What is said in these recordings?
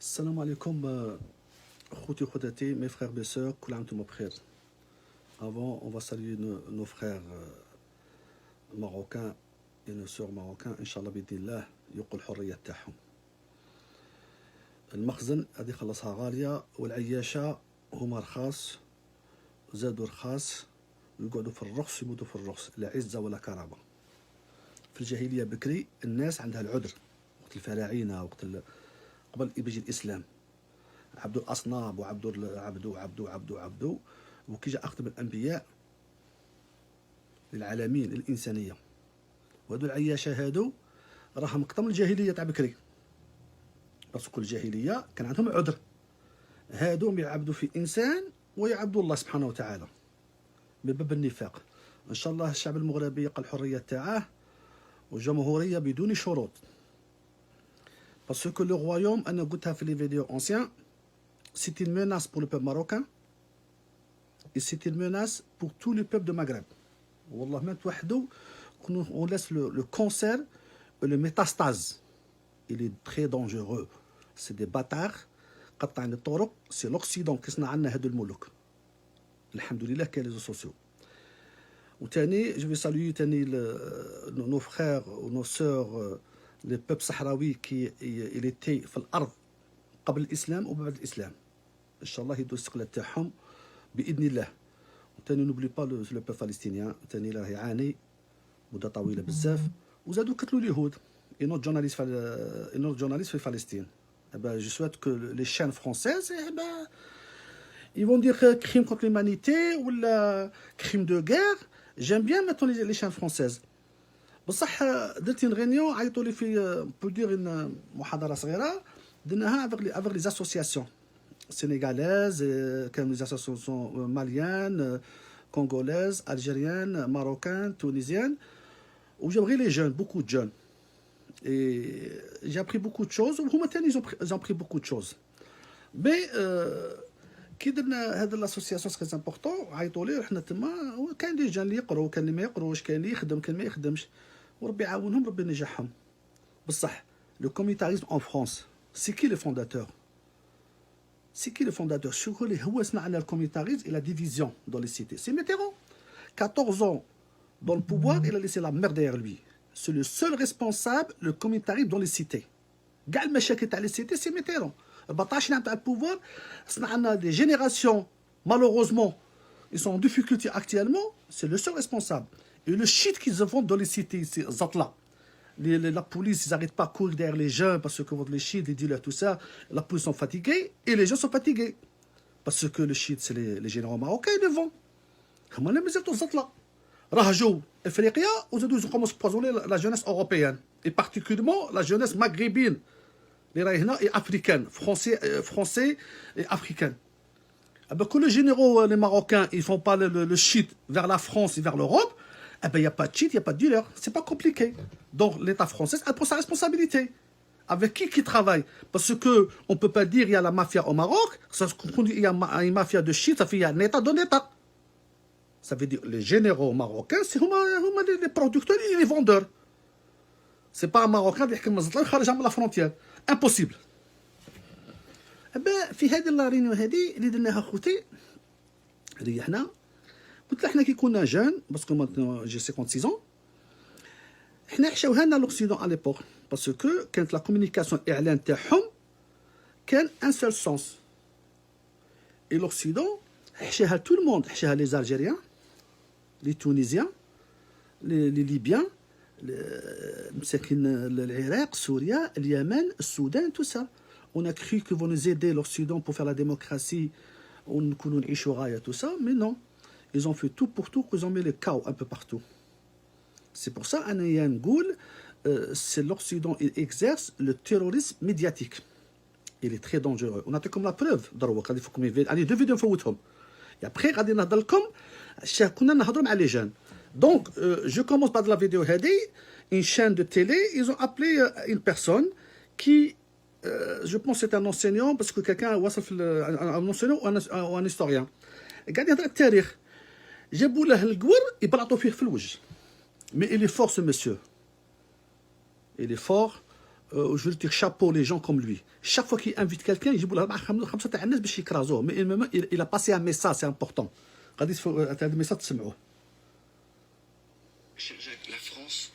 Salam alaikum, khouti khoutati, mes frères et sœurs, kul am antum bkhair. Avant, on va saluer nos frères marocains et nos sœurs marocains, Inch'Allah bidnillah, يوقوا الحرية تاعهم. المخزن هذه خلصها غالية والعياشة هما رخاص زادوا رخاص ويقعدوا في الرخص يموتوا في الرخص لا عزة ولا كرامة. في الجاهلية بكري الناس عندها العذر وقت الفراعنة وقت قبل يجي الإسلام عبدوا الأصنام وعبدوا وكي جاء أخذ الأنبياء للعالمين للإنسانية وهذو العياشة هادو راهم قطم الجاهلية تاع بكري بس كل جاهلية كان عندهم عذر هادو يعبدوا في إنسان ويعبدوا الله سبحانه وتعالى من باب النفاق. إن شاء الله الشعب المغربي يلقى الحرية تاعه والجمهورية بدون شروط. Parce que le royaume, أنا قلتها في les vidéos anciens, c'est une menace pour le peuple marocain et c'est une menace pour tout le peuple de Maghreb. والله ما توحدوا on laisse le cancer et le métastase. Il est très dangereux. C'est des bâtards. قطع عن الطرق. C'est l'Occident qui صنع عنا هادو الملوك. الحمد لله كاين les réseaux sociaux. وتاني je vais saluer تاني nos frères ou nos sœurs les peuples sahraouis qui il était في الأرض قبل الإسلام وبعد الإسلام. إن شاء الله يدو الاستقلال تاعهم بإذن الله. وتاني نوبلي با لو بوبل فلسطينيان تاني راه يعاني مدة طويلة بزاف وزادوا قتلوا اليهود. une autre journaliste في فلسطين. Je souhaite que les chaînes françaises ils vont dire crime contre l'humanité ou crime de guerre. J'aime bien maintenant les chaînes françaises. بصح درت une réunion عيطوا لي في pour dire une محاضرة صغيرة درناها avec les associations sénégalaises كانوا les associations maliennes, congolaises, algériennes, marocaines, tunisiennes où j'aimerais les jeunes, beaucoup de jeunes. Et j'ai appris beaucoup de choses وهما تاني ils ont pris beaucoup de choses. Mais كي درنا هذا لاسوسياسيون سكي امبورطون عيطوا لي رحنا تما كاين دي جان اللي يقراو كاين اللي ما يقروش كاين اللي يخدم كاين ما يخدمش وربي يعاونهم ربي ينجحهم. بصح لو كوميتاريزم ان فرانس سي كي لي فونداتور شكون اللي هو صنع لنا الكوميتاريزم et la division dans les cités. C'est Mitterrand 14 ans dans le pouvoir il a laissé la merde derrière lui. C'est le seul responsable le communautarisme dans les cités. كاع المشاكل تاع لي سيتي سي ميتيرون 14 عام تاع البوفوار صنع لنا دي جينيراسيون malheureusement ils sont en difficulté actuellement. C'est le seul responsable. Et le shit qu'ils se font dans les cités, c'est Zatla. La police, ils n'arrêtent pas de courir derrière les gens parce que les shit, les dealers, tout ça, la police sont fatigués et les gens sont fatigués. Parce que le shit, c'est les généraux marocains, ils le vendent. Comment les misères Zatla Rahjou, Afriqiya, ils ont commencé à poisonner la jeunesse européenne. Et particulièrement la jeunesse maghrébine. Les Raïhna et africaine, français et africaine. Quand les généraux, les Marocains, ils ne font pas le shit vers la France et vers l'Europe, il n'y a pas de shit, il n'y a pas de dealer. Ce n'est pas compliqué. Donc l'État français, elle prend sa responsabilité. Avec qui travaille? Parce qu'on ne peut pas dire qu'il y a la mafia au Maroc, il y a une mafia de shit, ça fait qu'il y a un État d'un État. Ça veut dire les généraux marocains, c'est les producteurs et les vendeurs. Ce n'est pas un Marocain qui est la frontière. Impossible. في هذه الرينيو هذه اللي درناها خوتي ريحنا قلت له حنا كي كنا جان باسكو مانتون جي 56 ans حنا حشاوها لنا لوكسيدون على ليبوك باسكو كانت لا كومونيكاسيون الاعلان تاعهم كان ان سول سونس اي لوكسيدون حشاها تو الموند حشاها لي زالجيريان لي تونيزيان لي ليبيان مساكن العراق سوريا اليمن السودان tout ça. On a cru qu'ils vont nous aider l'Occident pour faire la démocratie, on connaît Ishora tout ça, mais non. Ils ont fait tout pour tout, qu'ils ont mis le chaos un peu partout. C'est pour ça, Anayan Goul, c'est l'Occident, il exerce le terrorisme médiatique. Il est très dangereux. On a comme la preuve. Il faut allez, 2 vidéos فوتهم. Et après, غادي نهضر لكم كنا نهضروا مع les jeunes. Donc, je commence par la vidéo هذه, une chaîne de télé, ils ont appelé une personne qui je pense que c'est un enseignant parce que quelqu'un un enseignant ou un historien قاعد يهضر على التاريخ جابوا له القور يبلعطوا فيه في الوجه mais il est fort ce monsieur il est fort je veux dire chapeau les gens comme lui. Chaque fois qu'il invite quelqu'un, il dit il a passé un message, c'est important. La France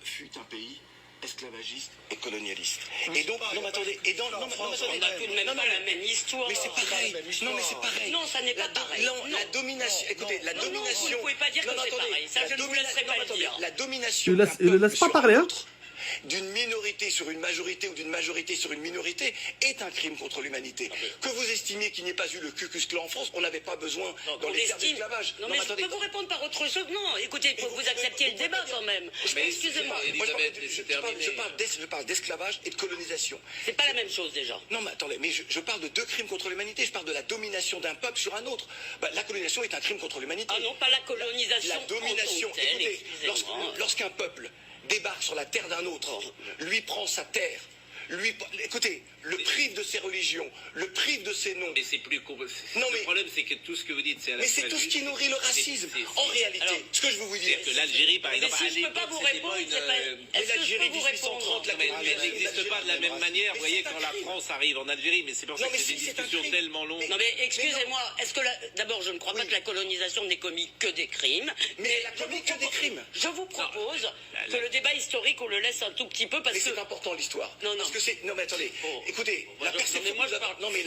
fut un pays esclavagiste et colonialiste. Et donc, non mais attendez, et dans non, France, on n'a tout de même pas la même histoire. mais c'est pareil. Non mais c'est pareil. Non, ça n'est pas pareil. Non, la domination. Écoutez, la domination. Vous ne pouvez pas dire que c'est pareil. Ça, je ne vous laisserai pas le dire. La domination. Il le laisse pas parler, hein. D'une minorité sur une majorité ou d'une majorité sur une minorité est un crime contre l'humanité. Que vous estimiez qu'il n'y ait pas eu le Ku Klux Klan en France, on n'avait pas besoin dans les terres d'esclavage. Non, mais je peux vous répondre par autre chose. Non, écoutez, il faut que vous acceptiez le débat quand même. Excusez-moi. Je parle d'esclavage et de colonisation. C'est pas la même chose déjà. Non, mais attendez, mais je parle de deux crimes contre l'humanité. Je parle de la domination d'un peuple sur un autre. La colonisation est un crime contre l'humanité. Ah non, pas la colonisation. La domination. En tant que telle, Écoutez, lorsqu'un peuple débarque sur la terre d'un autre, lui prend sa terre, écoutez, le prive de ses religions, le prive de ses noms. Mais c'est plus compliqué. Non, le problème, c'est que tout ce que vous dites, c'est à la mais c'est tout ce qui nourrit le racisme. En réalité, alors, ce que je veux vous dire, c'est que l'Algérie, par exemple, mais si je peux pas vous répondre, c'est pas... mais l'Algérie 1830, mais elle n'existe pas de la même manière. Vous voyez, quand la France arrive en Algérie, mais c'est pour ça que c'est des discussions tellement longues. Non, mais excusez-moi, est-ce que d'abord, je ne crois pas que la colonisation n'ait commis que des crimes. Mais elle a commis que des crimes. Je vous propose que le débat historique, on le laisse un tout petit peu parce que... c'est important l'histoire. Non, parce que c'est... Non, mais attendez, écoutez, la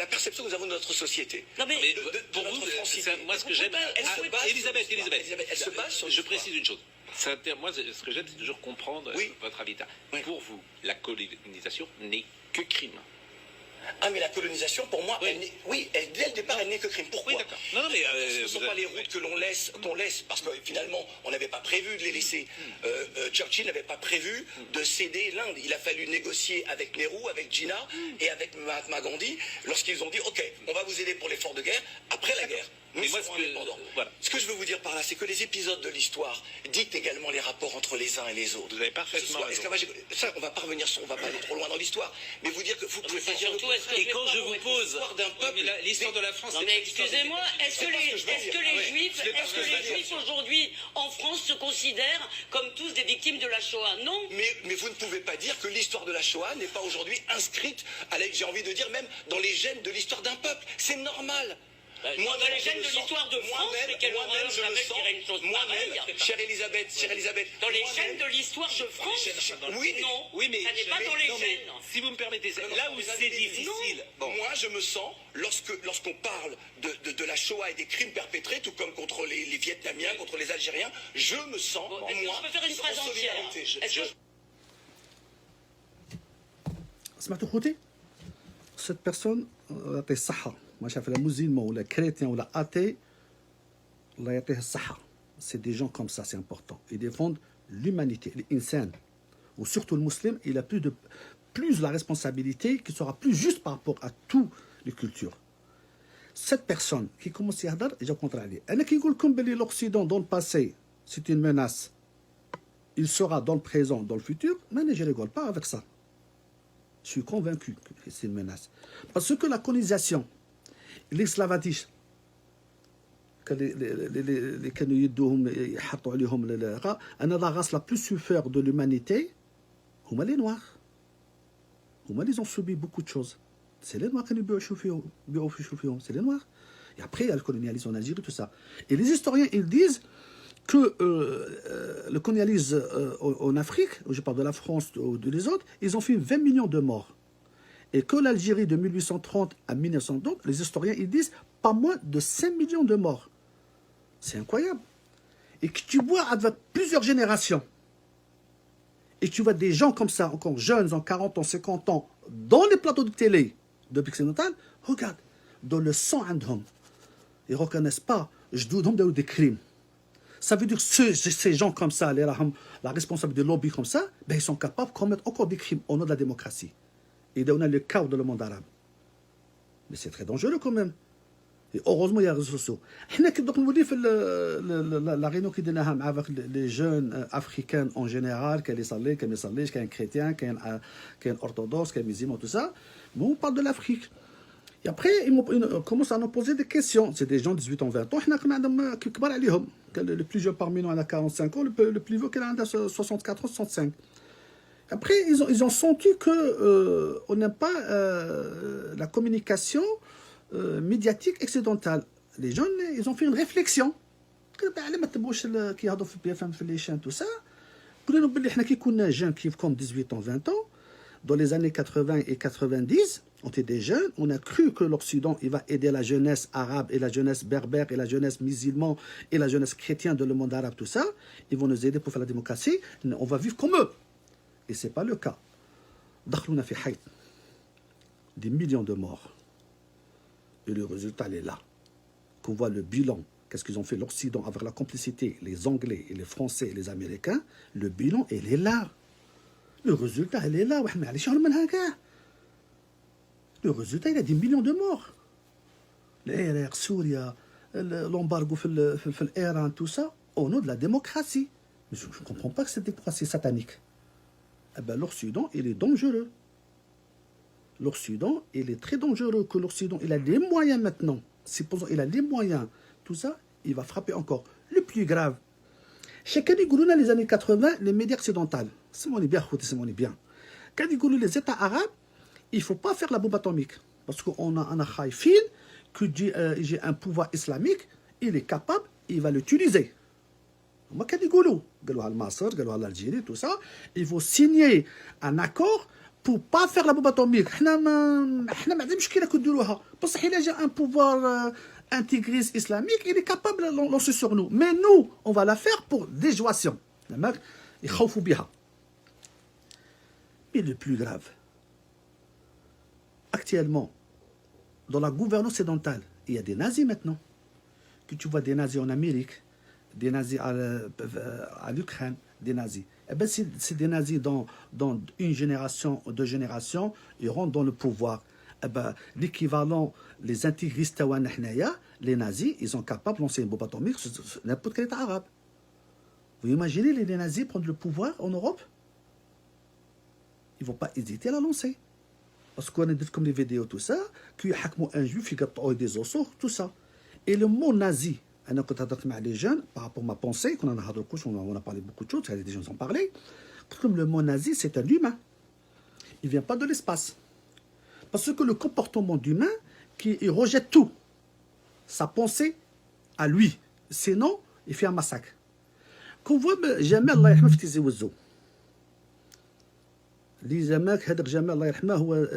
perception que nous avons de notre société. Non, mais pour vous, moi, ce que j'aime... Elisabeth, elle se base sur... Je précise une chose. Moi, ce que j'aime, c'est toujours comprendre votre habitat. Pour vous, la colonisation n'est que crime. Ah, mais la colonisation, pour moi, dès le départ, elle n'est que crime. Pourquoi? Oui, d'accord. Non, mais ce ne sont pas les routes que qu'on laisse, parce que finalement, on n'avait pas prévu de les laisser. Churchill n'avait pas prévu de céder l'Inde. Il a fallu négocier avec Nehru, avec Jinnah et avec Mahatma Gandhi, lorsqu'ils ont dit, OK, on va vous aider pour l'effort de guerre, après la guerre. Nous serons indépendants. Voilà. Ce que je veux vous dire par là, c'est que les épisodes de l'histoire dictent également les rapports entre les uns et les autres. Vous avez parfaitement raison. Ça, on va pas aller trop loin dans l'histoire, mais vous dire que vous pouvez faire et quand je vous pose l'histoire de la France, non mais excusez-moi, est-ce que les Juifs aujourd'hui en France se considèrent comme tous des victimes de la Shoah? Non. Mais vous ne pouvez pas dire que l'histoire de la Shoah n'est pas aujourd'hui inscrite, j'ai envie de dire même dans les gènes de l'histoire d'un peuple. C'est normal. Moi, dans les gènes de l'histoire de France, moi-même, je dirais une chose pareille. Chère Elisabeth, dans les gènes de l'histoire de France, oui, mais ça n'est pas dans les gènes. Si vous me permettez, là où c'est difficile. Moi, je me sens, lorsqu'on parle de la Shoah et des crimes perpétrés, tout comme contre les Vietnamiens, contre les Algériens, je me sens, moi, je peux faire une phrase entière. سمعتوا خوتي cette personne يعطيه الصحة ما شاف لا musulman ولا chrétien ولا athée الله يعطيه الصحة c'est des gens comme ça c'est important ils défendent l'humanité l'insan ou surtout le musulman il a plus la responsabilité qui sera plus juste par rapport à toutes les cultures cette personne qui commence à يهضر يجا contre عليه أنا كي نقول لكم بلي l'Occident dans le passé c'est une menace il sera dans le présent dans le futur mais je rigole pas avec ça. Je suis convaincu que c'est une menace. Parce que la colonisation, l'esclavagisme, que les كانوا يدوهم يحطوا عليهم la race la plus souffert de l'humanité, هما les noirs. هما ils ont subi beaucoup de choses. C'est les noirs qui nous font c'est les noirs. Et après il y a le colonialisme en Algérie tout ça. Et les historiens ils disent que le colonialisme en Afrique, je parle de la France ou de les autres, ils ont fait 20 millions de morts. Et que l'Algérie de 1830 à 1930, les historiens ils disent pas moins de 5 millions de morts. C'est incroyable. Et que tu vois avec plusieurs générations, et tu vois des gens comme ça, encore jeunes, en 40 ans, 50 ans, dans les plateaux de télé de Occidental, regarde, dans le sang عندهم, ils ne reconnaissent pas, جدودهم des crimes. Ça veut dire que ces gens comme ça, la responsable des lobbies comme ça, ben ils sont capables de commettre encore des crimes au nom de la démocratie. Et on a le chaos dans le monde arabe. Mais c'est très dangereux quand même. Et heureusement, il y a les réseaux sociaux. Donc, nous dit la réunion qui est avec les jeunes africains en général, qu'il y a un chrétien, qu'il y a un orthodoxe, qu'il y a un musulman, tout ça. Mais on parle de l'Afrique. Et après, ils commencent à nous poser des questions. C'est des gens de 18 ans, 20 ans. Le plus jeune parmi nous a 45 ans, le plus vieux, il a 64 ans, 65. Après, ils ont senti que on n'aime pas la communication médiatique occidentale. Les jeunes, ils ont fait une réflexion. على ما تبوش كيهضروا في بي اف ام في لي شان تو سا قلنا لهم بلي حنا كي كنا جون كيفكم 18 ans 20 ans dans les années 80 et 90 on était des jeunes, on a cru que l'Occident il va aider la jeunesse arabe et la jeunesse berbère et la jeunesse musulmane et la jeunesse chrétienne de le monde arabe, tout ça, ils vont nous aider pour faire la démocratie, on va vivre comme eux. Et c'est pas le cas. دخلونا في حيط des millions de morts. Et le résultat il est là. Qu'on voit le bilan. Qu'est-ce qu'ils ont fait l'Occident avec la complicité, les Anglais et les Français et les Américains, le bilan, il est là. Le résultat, il est là. Le résultat, il a des millions de morts. L'Irak, Syria, l'embargo sur l'Iran, tout ça, au nom de la démocratie. Mais je ne comprends pas que cette démocratie satanique. Eh ben, l'Occident, il est dangereux. L'Occident, il est très dangereux. Que l'Occident, il a les moyens maintenant. Supposons il a les moyens. Tout ça, il va frapper encore. Le plus grave, chacun dit que les années 80, les médias occidentaux, c'est mon bien, c'est mon bien. Quand ils disent les États arabes, il ne faut pas faire la bombe atomique. Parce qu'on a un Khaïfin, que j'ai un pouvoir islamique, il est capable, il va l'utiliser. Moi, quand ils disent, al Masr, l'Algérie, tout ça, il faut signer un accord pour ne pas faire la bombe atomique. Nous n'avons pas de problème. Parce qu'il a un pouvoir intégriste islamique, il est capable de lancer sur nous. Mais nous, on va la faire pour dissuasion. Mais le plus grave, actuellement, dans la gouvernance occidentale, il y a des nazis maintenant. Que tu vois des nazis en Amérique, des nazis à l'Ukraine, des nazis. Eh bien, c'est des nazis dans une génération, 2 générations, ils rentrent dans le pouvoir. Eh ben, l'équivalent, les intégristes, les nazis, ils sont capables de lancer une bombe atomique sur n'importe quel État arabe. Vous imaginez les nazis prendre le pouvoir en Europe? Ils ne vont pas hésiter à la lancer. Parce qu'on a dit comme les vidéos, tout ça, qu'il y a un juif, il y a des ossos, tout ça. Et le mot nazi, quand on a les jeunes, par rapport à ma pensée, on a parlé beaucoup de choses, des gens en parlaient, comme le mot nazi, c'est un humain. Il ne vient pas de l'espace. Parce que le comportement d'humain, il rejette tout. Sa pensée à lui. Sinon, il fait un massacre. Qu'on voit jamais Allah يرحمه في تيزي وزو. اللي زعماك هذاك جمال الله يرحمه هو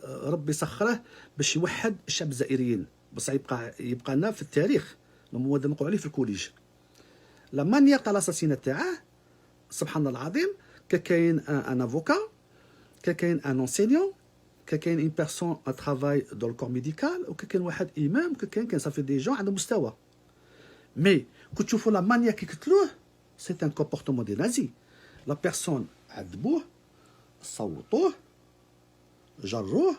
ربي سخره باش يوحد الشعب الجزائريين بصح يبقى لنا في التاريخ هو هذا نقول عليه في الكوليج لا مانيير تاع لاساسينا تاعه سبحان الله العظيم كاين ان افوكا كاين ان انسينيون كاين اون بيرسون ا ترافاي دون الكور ميديكال وكاين واحد امام كاين صافي دي جون عندهم مستوى مي كي تشوفوا لا مانيير كي قتلوه سي ان كومبورتمون دي نازي لا بيرسون عذبوه صوتوه جروه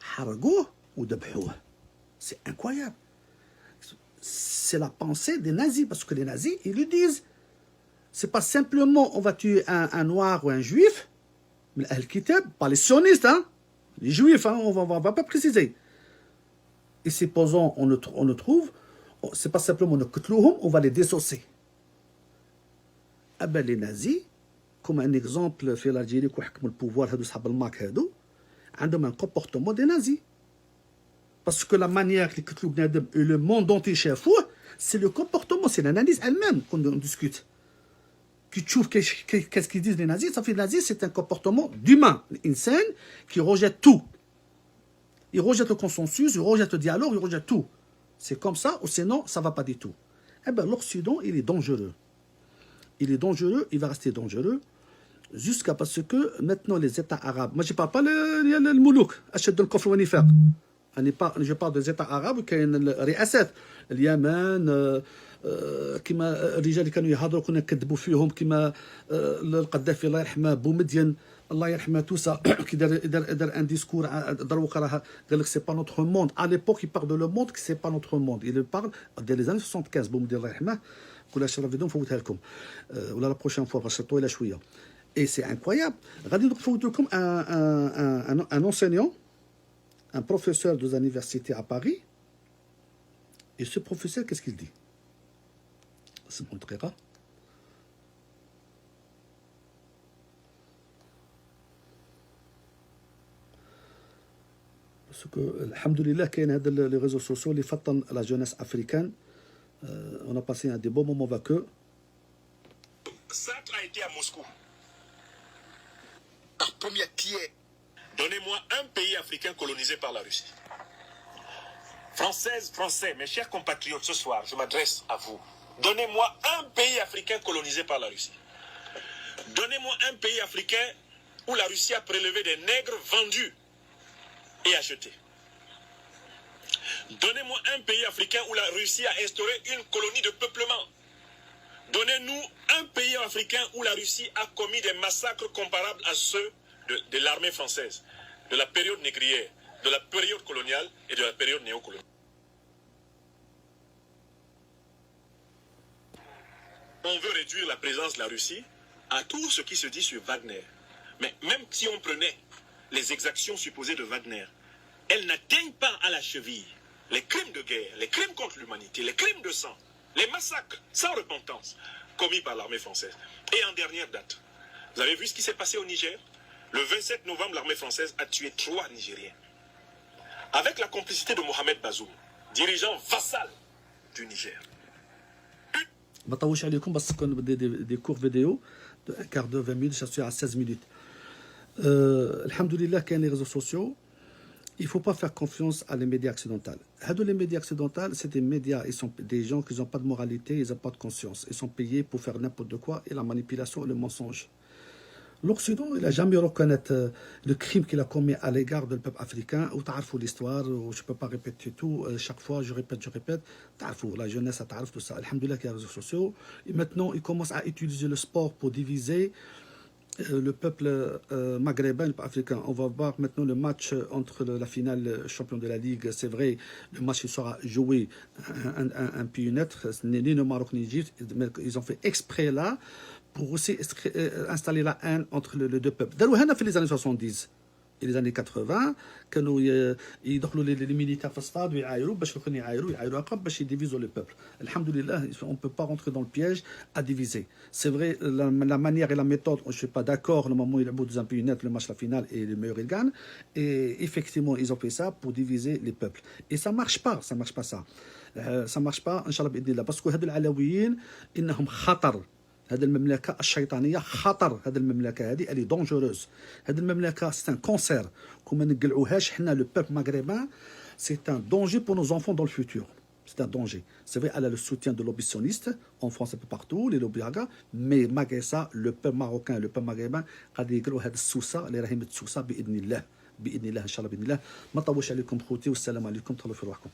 حرقوه وذبحوه سي انكرويابل c'est la pensée des nazis parce que les nazis ils le disent c'est pas simplement on va tuer un noir ou un juif mais al-Kitab pas les sionistes hein les juifs hein, on va pas préciser et supposons on le trouve c'est pas simplement on va les désosser ah ben les nazis comme un exemple في l'Algérie qui حكموا البوفوار هادو صحاب الماك هادو عندهم un comportement des nazis parce que la manière que قتلوا بنادم et le monde entier شافوه c'est le comportement c'est l'analyse elle-même qu'on discute qui تشوف qu'est-ce qu'ils disent les nazis ça fait les nazis c'est un comportement d'humain l'insan qui rejette tout il rejette le consensus il rejette le dialogue il rejette tout c'est comme ça ou sinon ça va pas du tout eh ben l'Occident il est dangereux il va rester dangereux jusqu'à parce que maintenant les États arabes moi je parle pas le moulouk أشد الكفر والنفاق je parle des États arabes كاين الرئاسات اليمن كما الرجال اللي كانوا يهضروا كنا نكذبوا فيهم كما القذافي الله يرحمه بومدين الله يرحمه توسا كي دار ان ديسكور دروك راه قال لك سي با نوتر موند à l'époque il parle de le monde que c'est pas notre monde il parle dès les années 75 بومدين الله يرحمه كل شي فيديو نفوتها لكم ولا لا بروشين فوا باش طويله شويه et c'est incroyable غادي نفوت لكم un enseignant un professeur de l'université à Paris et ce professeur qu'est-ce qu'il dit c'est mon trera alhamdoulilah, il y a les réseaux sociaux, les fatan la jeunesse africaine. On a passé des bons moments avec eux. Sartre a été à Moscou. Par première pierre. Donnez-moi un pays africain colonisé par la Russie. Françaises, Français, mes chers compatriotes, ce soir, je m'adresse à vous. Donnez-moi un pays africain colonisé par la Russie. Donnez-moi un pays africain où la Russie a prélevé des nègres vendus et achetés. Donnez-moi un pays africain où la Russie a instauré une colonie de peuplement. Donnez-nous un pays africain où la Russie a commis des massacres comparables à ceux de l'armée française, de la période négrière, de la période coloniale et de la période néocoloniale. On veut réduire la présence de la Russie à tout ce qui se dit sur Wagner. Mais même si on prenait les exactions supposées de Wagner, elles n'atteignent pas à la cheville les crimes de guerre, les crimes contre l'humanité, les crimes de sang, les massacres sans repentance commis par l'armée française. Et en dernière date, vous avez vu ce qui s'est passé au Niger? Le 27 novembre, l'armée française a tué 3 Nigériens. Avec la complicité de Mohamed Bazoum, dirigeant vassal du Niger. ما طولش عليكم بس كون دي كور فيديو دو 1 quart d'heure 20 minutes, ça suit à 16 minutes. Alhamdoulilah, qu'il y a les réseaux sociaux. Il ne faut pas faire confiance à les médias occidentaux. Les médias occidentaux, c'est des médias, ils sont des gens qui n'ont pas de moralité, ils n'ont pas de conscience. Ils sont payés pour faire n'importe quoi et la manipulation et le mensonge. L'Occident, il n'a jamais reconnu le crime qu'il a commis à l'égard du peuple africain. Ou t'as l'histoire, je ne peux pas répéter tout. Chaque fois, je répète. La jeunesse, t'as tout ça. Alhamdoulilah, qu'il y a les réseaux sociaux. Et maintenant, ils commencent à utiliser le sport pour diviser le peuple maghrébin et le peuple africain. On va voir maintenant le match entre la finale champion de la Ligue. C'est vrai, le match il sera joué un pays neutre, ni le Maroc ni l'Égypte. Ils ont fait exprès là pour aussi installer la haine entre les deux peuples. D'ailleurs, on a fait les années 70 et les années 80, كانوا يدخلوا les militaires في الصاد ويعايروا باش يكونوا يعايروا عقب باش يديفيزوا le peuple. Alhamdoulilah, on ne peut pas rentrer dans le piège à diviser. C'est vrai, la manière et la méthode, je ne suis pas d'accord, le moment où ils jouent dans un pays net, le match, la finale, et le meilleur il gagne. Et effectivement, ils ont fait ça pour diviser les peuples. Et ça ne marche pas, ça. Ça ne marche pas, Inch'Allah, بإذن parce que هاد العلويين إنهم خطر. هذه المملكة الشيطانية خطر. هذه المملكة هذه اللي دونجوروز. هذه المملكة سي ان كونسير كون ما نقلعوهاش حنا لو بوبل مغربان. سي ان دونجي بور نوز انفون دون لو فوتور. C'est un danger. C'est vrai, elle a le soutien de lobbies sionistes, en France un peu partout, les lobbies haga, mais malgré ça, le peuple marocain, le peuple maghrébin, قاعد يقروا هذا السوسة اللي راهي متسوسة بإذن الله. بإذن الله إن شاء الله بإذن الله. ما نطولش عليكم خوتي والسلام عليكم، تهلاو في روحكم.